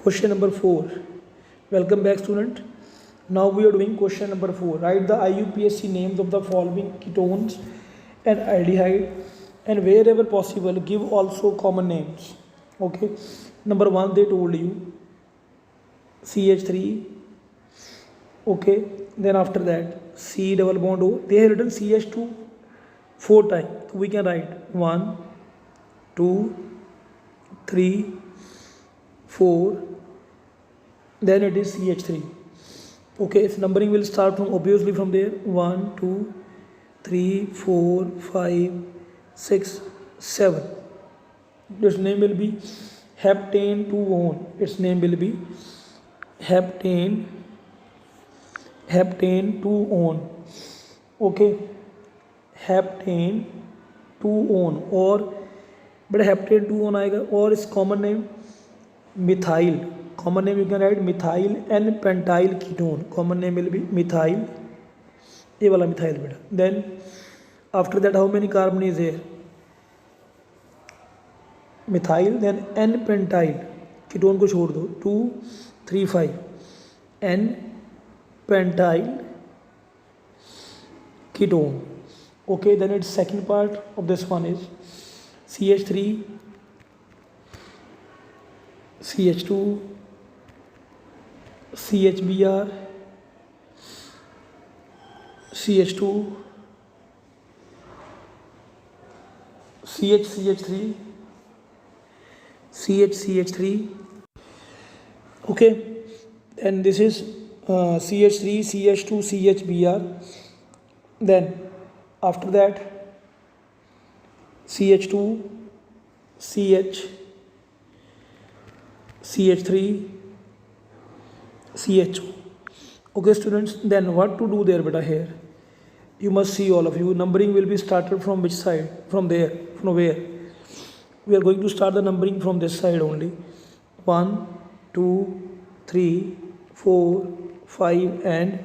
Question number 4. Welcome back, student. Now we are doing question number 4. Write the IUPAC names of the following ketones and aldehyde, and wherever possible give also common names. Okay. Number 1 they told you CH3. Okay. Then after that C double bond O. They have written CH2 4 times. So we can write 1, 2, 3, 4. Then it is CH3. Okay, so numbering will start from obviously from there 1, 2, 3, 4, 5, 6, 7. Its name will be heptane 2-one. Its name will be heptane 2-one. Okay, heptane 2-one और बड़ा heptane 2-one आएगा और इस common name methyl. Common name you can write methyl and pentyl ketone. Common name will be methyl. ये वाला methyl बेटा. Then after that how many carbon is there? Methyl. Then n pentyl ketone को छोड़ दो 2, 3, 5. n pentyl ketone. Okay. Then its second part of this one is CH3, CH2, CHBr, CH2, CH3, CH3. Okay, and this is CH3, CH2, CHBr. Then after that CH2, CH3, CHO. Okay students, then what to do there beta here? You must see all of you. Numbering will be started from which side? From there. From where? We are going to start the numbering from this side only. 1, 2, 3, 4, 5 and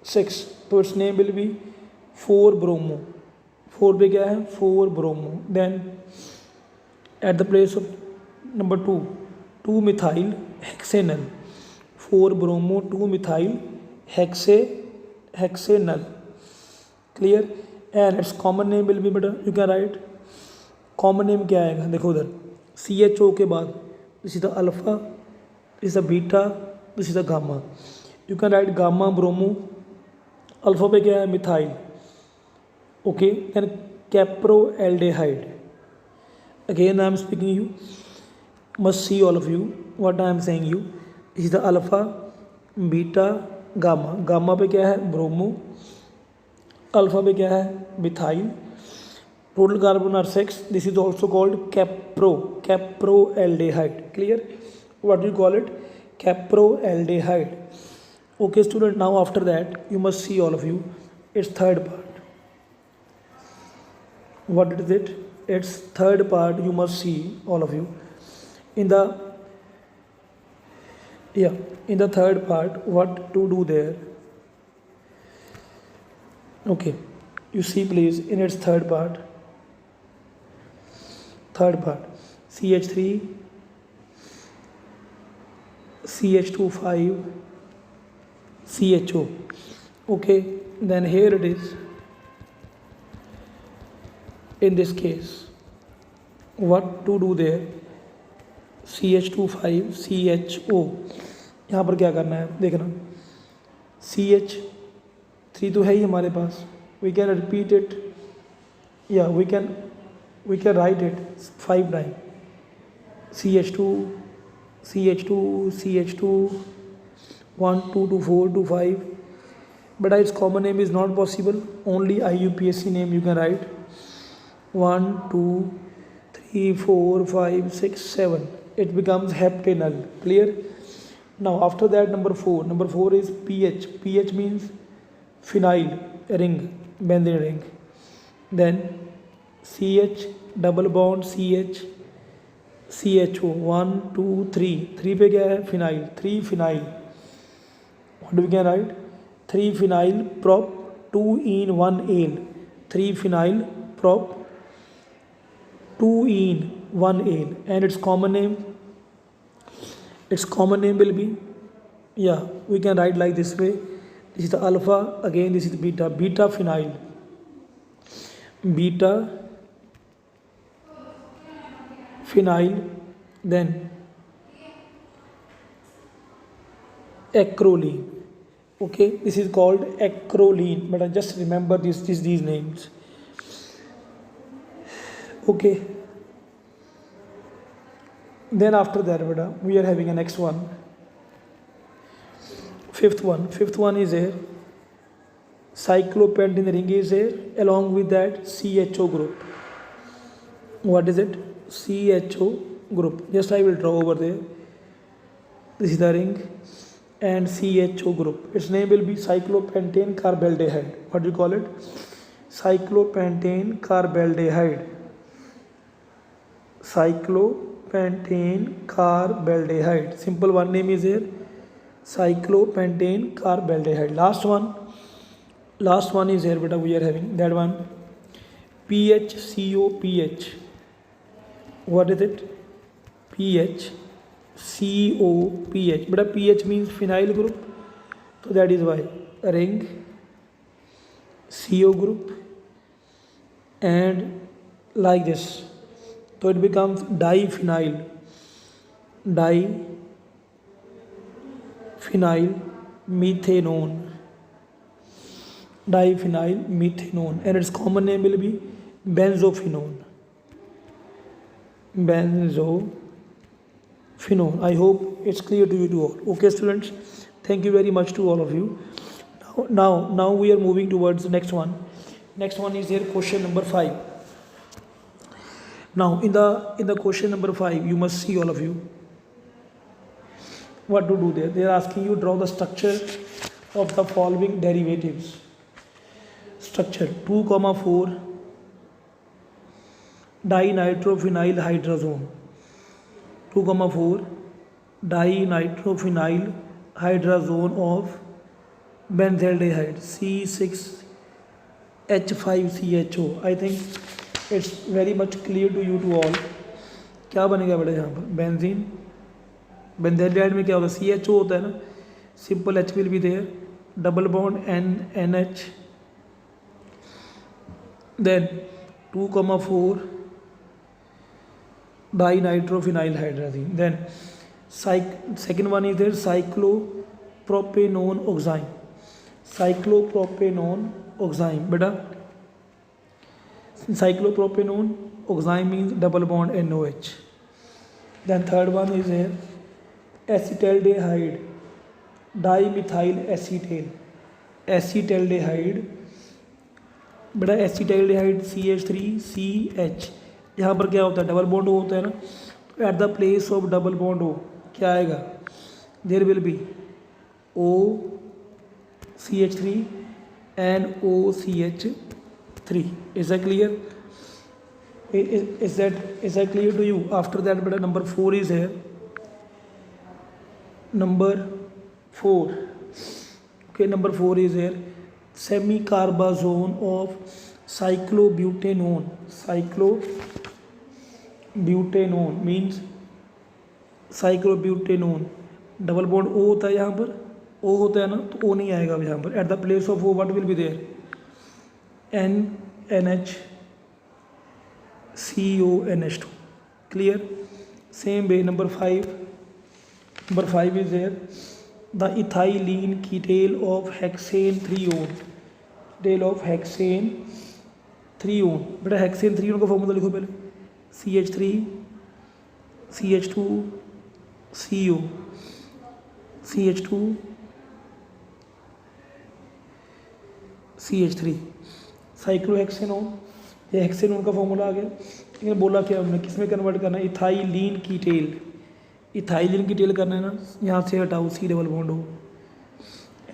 6. So its name will be 4-bromo. 4 पे क्या है? 4-bromo. Then at the place of number 2, 2-methyl hexanal. 4-bromo 2-methyl hexanal. Clear? And its common name will be better. You can write common name क्या आएगा? देखो उधर CHO के बाद this is the alpha, this is the beta, this is the gamma. You can write gamma bromo. Alpha पे क्या है? methyl. Okay. Then caproaldehyde. Again I am speaking you. Must see all of you what I am saying you. Is the alpha, beta, gamma. Gamma पे क्या है? Bromo. Alpha पे क्या है? Methyl. Total carbon are 6. This is also called caproaldehyde. Clear? What do you call it? Caproaldehyde. Okay student, now after that you must see all of you its third part. What is it? Its third part you must see all of you in the third part. What to do there? Okay, you see please in its third part CH3, CH2, 5, CHO. Okay, then here it is. In this case what to do there? CH2, 5, CHO. यहाँ पर क्या करना है देखना. CH3 तो है ही हमारे पास. We can repeat it. Yeah, we can write it 5 times. CH2, 1, 2 to 4 to 5. But its common name is not possible. Only IUPAC name you can write. 1, 2, 3, 4, 5, 6, 7. It becomes heptanal. Clear? Now after that number 4. Number 4 is pH. pH means phenyl ring, benzene ring. Then CH double bond CH, CHO. 1, 2, 3. 3 पे क्या है? phenyl. 3 phenyl. What do we can write? 3 phenyl prop 2 in 1 ale. 3 phenyl prop 2 in 1 ale. And its common name its common name will be, yeah, we can write like this way. This is the alpha, again this is the beta, beta phenyl, beta phenyl, then acrolein. Okay, this is called acrolein, but I just remember these names. Okay, then after that beta, we are having a next one, fifth one is here cyclopentene ring is here, along with that CHO group. What is it? CHO group. Just I will draw over there. This is the ring and CHO group. Its name will be cyclopentane carbaldehyde. What do you call it? Cyclopentane carbaldehyde. Cyclopentane carbaldehyde. Simple one name is here. Cyclopentane carbaldehyde. Last one is here, beta. We are having that one. PHCOPH. What is it? PHCOPH. Beta, PH means phenyl group. So that is why ring, CO group, and like this. So it becomes diphenyl methanone. Diphenyl methanone, and its common name will be benzophenone. I hope it's clear to you to all. Okay, students, thank you very much to all of you. Now we are moving towards the next one. Next one is here question number 5. Now in the question number 5, you must see, all of you, what to do there. They are asking you draw the structure of the following derivatives. Structure 2,4 dinitrophenyl hydrazone. 2,4 dinitrophenyl hydrazone of benzaldehyde C6H5CHO. I think it's very much clear to you to all. क्या बनेगा बेटा यहाँ पर? Benzene. बेंजाइड में क्या होता है? CHO होता है ना. Simple H will be there. Double bond NH. Then 2,4 dinitrophenyl hydrazine. Then second one is there cyclopropanone oxime. Cyclopropanone oxime. Beta, cyclopropanone oxime means double bond NOH. Then third one is here acetaldehyde dimethyl acetate. Acetaldehyde. बेटा acetaldehyde CH3CH. यहाँ पर क्या होता है? Double bond होता है ना. तो at the place of double bond हो क्या आएगा? There will be OCH3 and OCH3. Is that clear? Is that clear to you? After that, beta, number 4 is here. Number 4. Okay, number 4 is here. Semicarbazone of cyclobutanone. Cyclobutanone means cyclobutanone. Double bond O होता है यहाँ पर. O होता है ना, तो O नहीं आएगा अब यहाँ पर. At the place of O what will be there? NHCONH2. Clear? Same way, number 5 is there. The ethylene ketale of hexane 3-one. Ketale of hexane 3-one. बेटा हेक्सेन 3-one का फॉर्मूला लिखो पहले. CH3 CH2 CO CH2 CH3 cyclohexanone. ये हेक्सेनोन का formula आ गया. लेकिन बोला क्या हमने, किस में कन्वर्ट करना है? Ethylene Keitel. इथाइलिन कीटेल करना है ना. यहाँ से हटाओ C डबल बॉन्ड हो,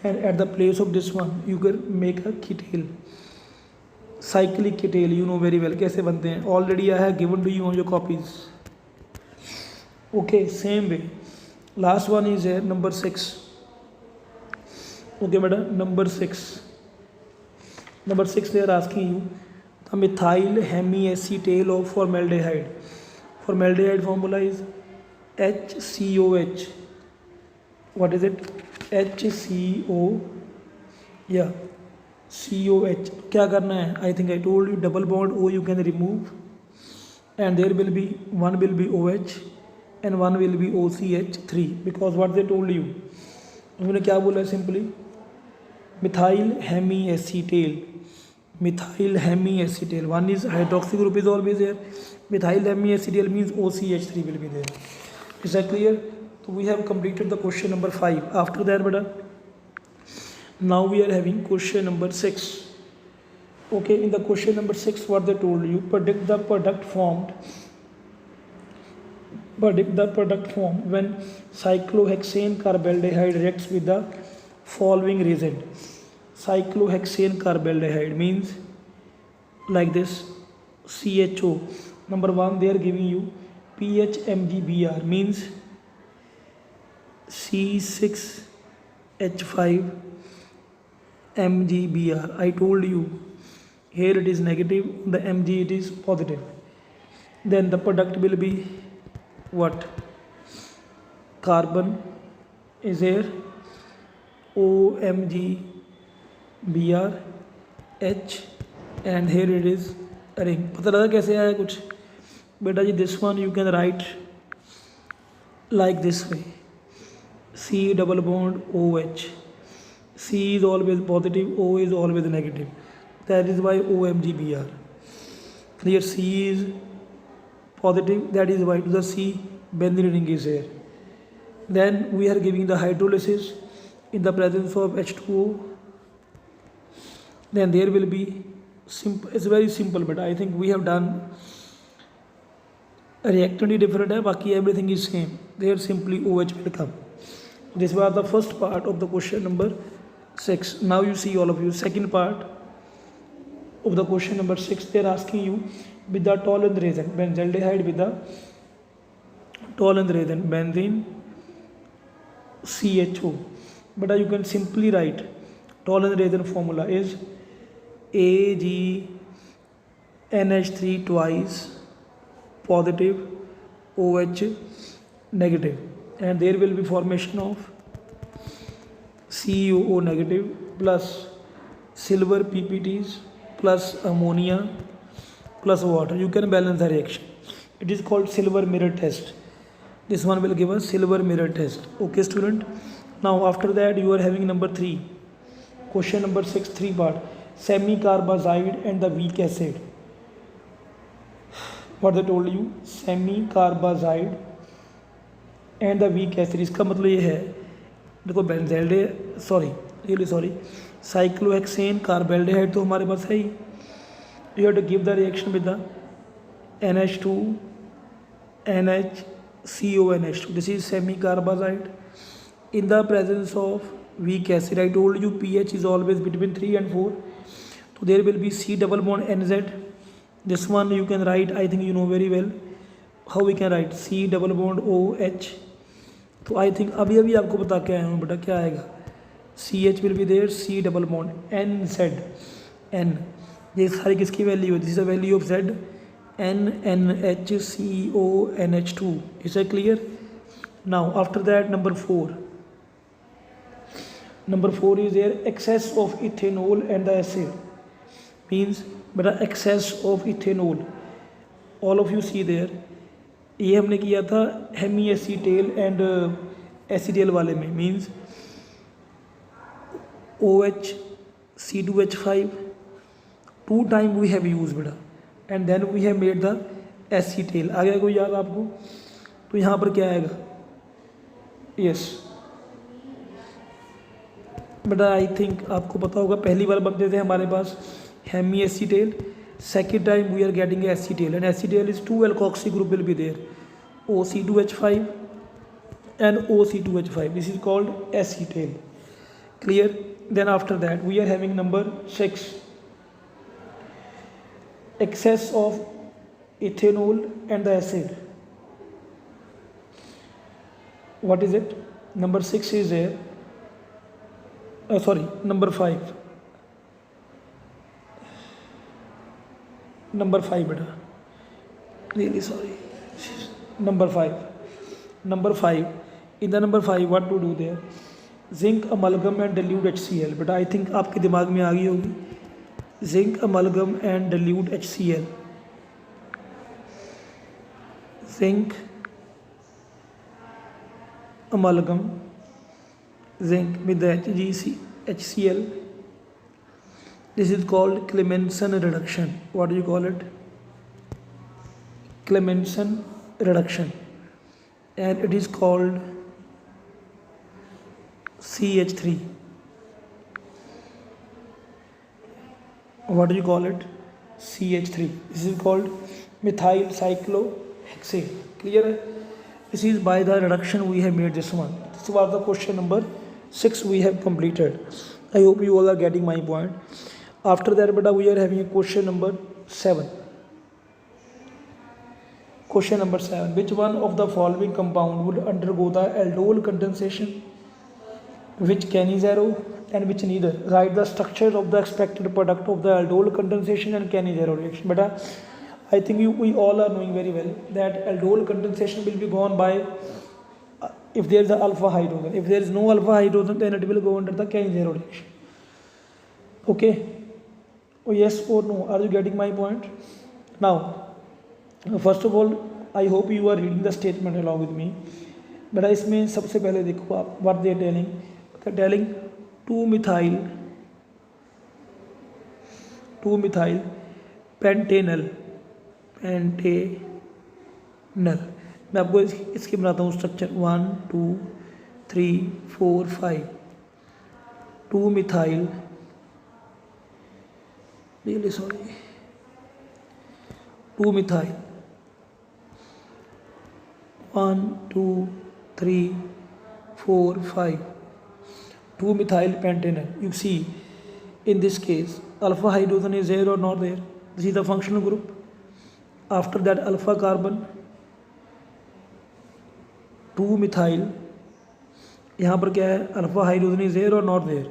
and at the place of this one you can make a ketal. Cyclic ketal, you know very well कैसे बनते हैं. Already I have given to you on your copies. Okay, same way. Last one is है number 6. Okay बेटा, number 6 they are asking you the methyl hemiacetal of formaldehyde. Formaldehyde formula is HCOH. what is it, HCO, yeah, COH. क्या करना है, I think I told you double bond O you can remove and there will be one will be OH and one will be OCH3 because what they told you, उन्होंने क्या बोला है, simply methyl hemiacetal, methyl hemiacetal, one is hydroxy group is always there, methyl hemiacetal means OCH3 will be there. Is that clear? So we have completed the question number 5. After that beta, now we are having question number 6. Okay, in the question number 6 what they told you, predict the product formed when cyclohexane carbaldehyde reacts with the following reagent. Cyclohexane carbaldehyde means like this, CHO. Number 1 they are giving you PHMgBr means C6H5 mgBr. I told you here it is negative, the Mg it is positive. Then the product will be what? Carbon is here, OMgBr H, and here it is ring. पता लगा कैसे आया कुछ बेटा जी? This one you can write like this way, C double bond OH. C is always positive, O is always negative. That is why OMgBr. Clear? C is positive, that is why to the C benzene ring is here. Then we are giving the hydrolysis in the presence of H2O. Then there will be simple, it's very simple, but I think we have done reactant different है, बाकी everything is same. There simply OH will come. This was the first part of the question number 6. Now you see all of you, second part of the question number 6. They are asking you with the tolerant reagent benzaldehyde with the tolerant reagent benzene CHO. But you can simply write tolerant reagent formula is AgNH3 twice positive OH negative, and there will be formation of COO negative plus silver PPTs plus ammonia plus water. You can balance the reaction. It is called silver mirror test. This one will give us silver mirror test. Okay student. Now after that you are having number 3. Question number 6, 3 part. Semicarbazide and the weak acid. What they told you? Semicarbazide and the weak acid. इसका मतलब ये है, देखो बेंजल्डे sorry cyclohexane कार्बेल्डेहाइड तो हमारे पास है ही. You have to give the reaction with the NH2 NHCONH2. This is semicarbazide in the presence of weak acid. I told you pH is always between 3 and 4. So there will be C double bond NZ. This one you can write, I think you know very well how we can write C double bond OH. तो I think अभी आपको बता के आया हूँ बेटा क्या आएगा. CH will be there, C double bond NZ N. ये सारी किसकी वैल्यू है? This is the value of Z NNHCONH2. Is that clear? Now after that number 4. Number 4 is there excess of ethanol and the acid. Means beta excess of ethanol. All of you see there. ये हमने किया था Hemy acetal and acetal वाले में. Means OH C2H5 2 time we have use बेटा and then we have made the acetal. आ गया कोई याद आपको? तो यहाँ पर क्या आएगा? यस बेटा आई थिंक आपको पता होगा पहली बार बनते थे हमारे पास Hemy acetal. Second time we are getting acetal, and acetal is 2 alkoxy group will be there, OC2H5 and OC2H5. This is called acetal. Clear? Then after that we are having number 6, excess of ethanol and the acid. What is it? Number 6 is there. Number 5. Number 5 beta. Really sorry. Number 5. In the number 5, what to do there? Zinc amalgam and dilute HCl. But I think आपके दिमाग में आ गई होगी. Zinc amalgam and dilute HCl. Zinc amalgam, zinc with the HCl. This is called Clemmensen reduction. What do you call it? Clemmensen reduction, and it is called CH3. What do you call it? CH3. This is called methyl cyclohexane. Clear? This is by the reduction we have made this one. This was the question number 6 we have completed. I hope you all are getting my point. After that, beta, we are having a question number 7. Question number 7. Which one of the following compound would undergo the aldol condensation? Which can is zero and which neither? Write the structure of the expected product of the aldol condensation and can is zero reaction. Beta, I think we all are knowing very well that aldol condensation will be gone by if there is an alpha hydrogen. If there is no alpha hydrogen, then it will go under the can is zero reaction. Okay? Oh, yes or no? Are you getting my point? Now, first of all, I hope you are reading the statement along with me. But इसमें सबसे पहले देखो आप what they are telling. They are telling 2-methyl pentanal. मैं आपको इसकी बनाता हूँ structure. 1 2 3 4 5. 2-methyl, really sorry, 2-methyl, 1 2 3 4 5. 2-methyl pentanal. You see, in this case, alpha hydrogen is there or not there? This is the functional group. After that, alpha carbon, 2-methyl. यहाँ पर क्या है? Alpha hydrogen is there or not there?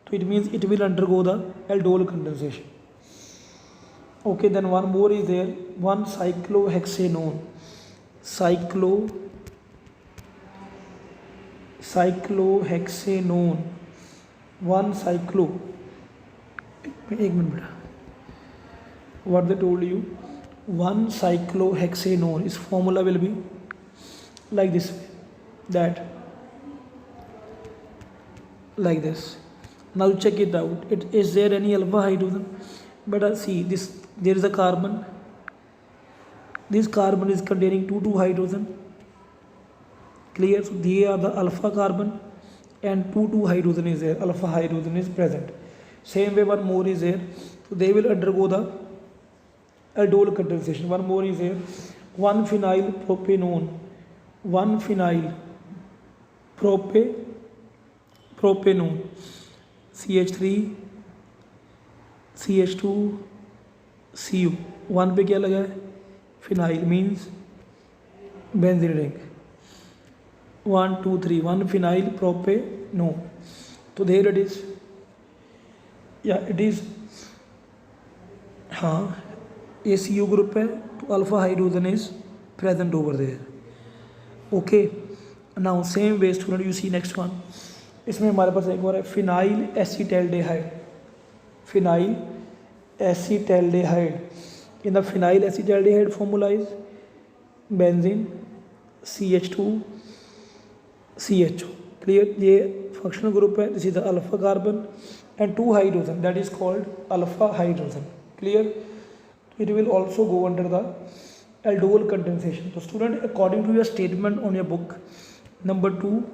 So it means it will undergo the aldol condensation. Okay, then one more is there. 1 cyclohexanone. Cyclohexanone. 1 cyclo. एक minute बेटा. What they told you? 1 cyclohexanone. Its formula will be like this way. That. Like this. Now check it out. Is there any alpha hydrogen? But see this. There is a carbon. This carbon is containing 2 hydrogen. Clear? So they are the alpha carbon, and 2 hydrogen is there. Alpha hydrogen is present. Same way, one more is there. So they will undergo the aldol condensation. One more is there. 1 phenyl propanone. 1 phenyl propanone. CH3 CH2 Cu. 1 पे क्या लगा है? Phenyl means benzene ring. 1 2 3. 1 phenyl propanone. तो there it is. Yeah, it is. हाँ, ACU group है तो alpha hydrogen is present over there. Okay. Now same way student, you see next one. इसमें हमारे पास एक और है phenyl acetaldehyde. Phenyl acetaldehyde. In the phenyl acetaldehyde formula is benzene CH2 CHO. Clear? ये functional group है. This is the alpha carbon and 2 hydrogen, that is called alpha hydrogen. Clear? It will also go under the aldol condensation. So student, according to your statement on your book, number 2,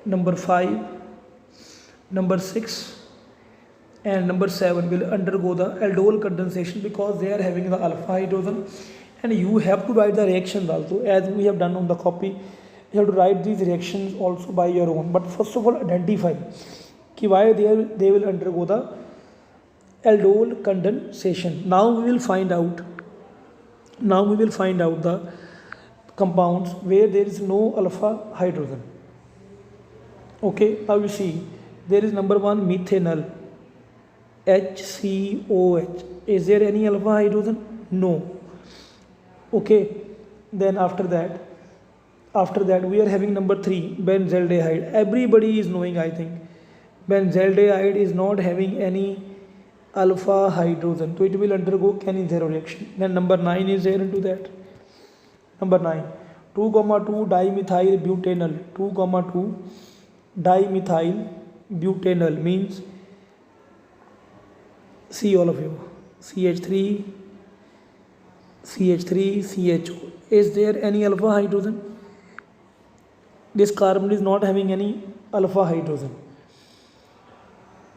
number 5, number 6 and number 7 will undergo the aldol condensation because they are having the alpha hydrogen, and you have to write the reactions also as we have done on the copy. You have to write these reactions also by your own, but first of all identify कि why they will undergo the aldol condensation. Now we will find out the compounds where there is no alpha hydrogen. Okay, now you see there is number 1 methanol, HCOH. Is there any alpha hydrogen? No. Okay, then after that After that we are having number 3, benzaldehyde. Everybody is knowing, I think, benzaldehyde is not having any alpha hydrogen, so it will undergo Cannizzaro reaction. Then number 9 is there into that. Number 9, 2,2 dimethyl butanol. 2,2 dimethyl butanol means, see all of you, CH3 CHO. Is there any alpha hydrogen? This carbon is not having any alpha hydrogen.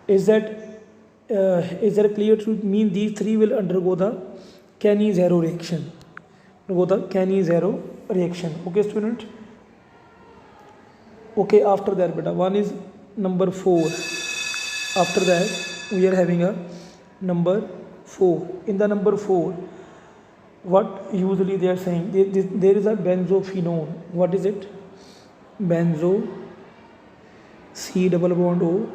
Is that clear to mean these three will undergo the Cannizzaro reaction? Okay, student. Okay, after that, beta, one is number 4. After that, we are having a number 4. In the number 4, what usually they are saying, there is a benzophenone. What is it? Benzo, C double bond O.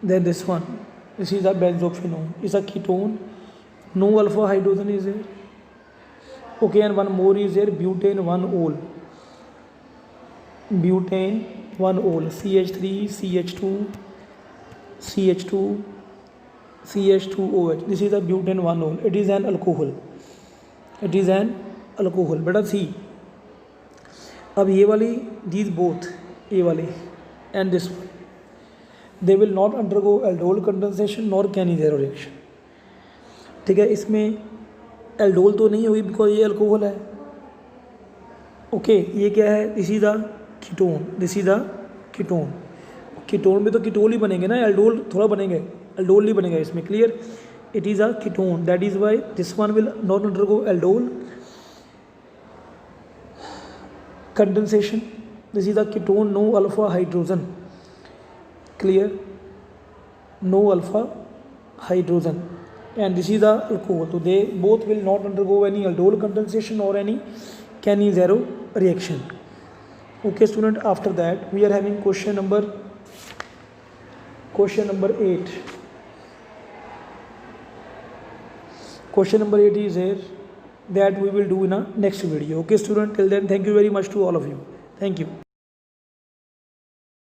Then this one, this is a benzophenone. It's a ketone. No alpha hydrogen is there. Okay, and one more is there, butane 1-ol. Butane 1-ol. CH3 CH2OH. This is a butane 1-ol. It is an alcohol. Beta, see, अब ये वाली, these both, ये वाली and this one, they will not undergo aldol condensation nor Cannizzaro reaction. ठीक है, इसमें aldol तो नहीं हुई बिकॉज ये अल्कोहल है. ओके, ये क्या है? This is the ketone. Ketone में तो कीटोल ही बनेंगे ना, एल्डोल थोड़ा बनेंगे, एल्डोल नहीं बनेगा इसमें. Clear? It is a ketone. That is why this one will not undergo aldol condensation. This is the ketone, no alpha hydrogen. Clear? No alpha hydrogen. And this is the alcohol. So they both will not undergo any aldol condensation or any Cannizzaro reaction. Okay, student. After that, we are having question number 8. Question number 8 is here, that we will do in a next video. Okay, student. Till then, thank you very much to all of you. Thank you.